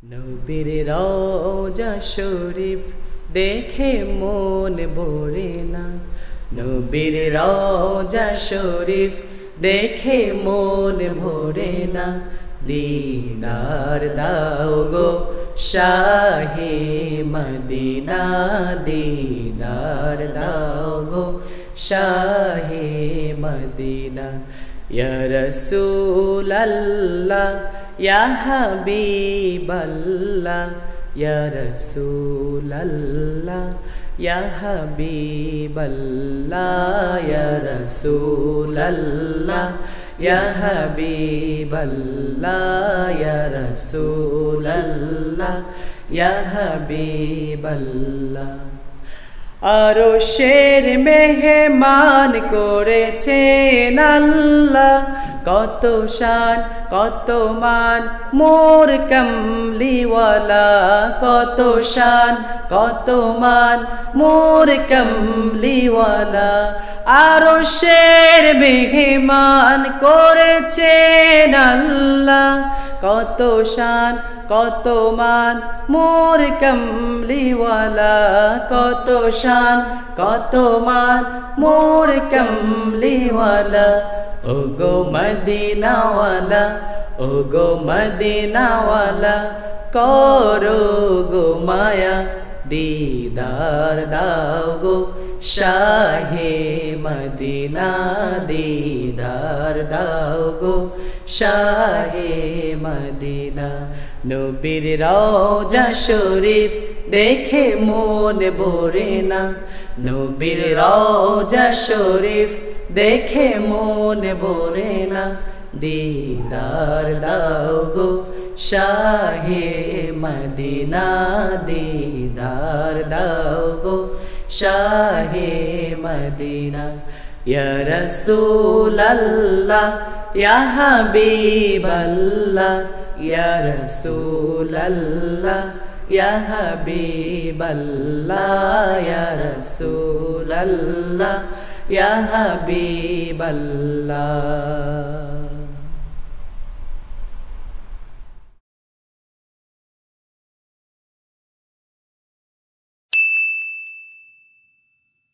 নবীর রওজা শরীফ দেখে মন ভরে না। নবীর রওজা শরীফ দেখে মন ভরে না। দিদার দাও গো শাহে মদিনা, দিদার দাও গো শাহে মদিনা। ইয়া রাসূলাল্লাহ ইয়া হাবিবাল্লাহ, ইয়া রাসূলাল্লাহ ইয়া হাবিবাল্লাহ, ইয়া রাসূলাল্লাহ ইয়া হাবিবাল্লাহ, ইয়া রাসূলাল্লাহ ইয়া হাবিবাল্লাহ। আরশের মেহমান করেছেন আল্লাহ, কত শান কত মান মোর কমলিওয়ালা, কত শান কত মান মোর কমলিওয়ালা। আরশের মেহমান করেছেন আল্লাহ, কত শান কত মান মোর কমলিওয়ালা, কত শান কত মান মোর কমলিওয়ালা। ও গো মদিনাওয়ালা, ও গো মদিনাওয়ালা, করো গো মায়া, দিদার দাও গো শাহে মদিনা, দিদার দাও গো শাহে মদিনা। নবীর রওজা শরীফ দেখে মন ভরে না। নবীর রওজা শরীফ দেখে মন ভরে না। দিদার দাও গো শাহে মদিনা, দিদার দাও গো শাহে মদিনা। ইয়া রাসূলাল্লাহ ইয়া হাবিবাল্লাহ, ইয়া রাসূলাল্লাহ ইয়া হাবিবাল্লাহ, ইয়া রাসূলাল্লাহ ইয়া হাবিবাল্লাহ।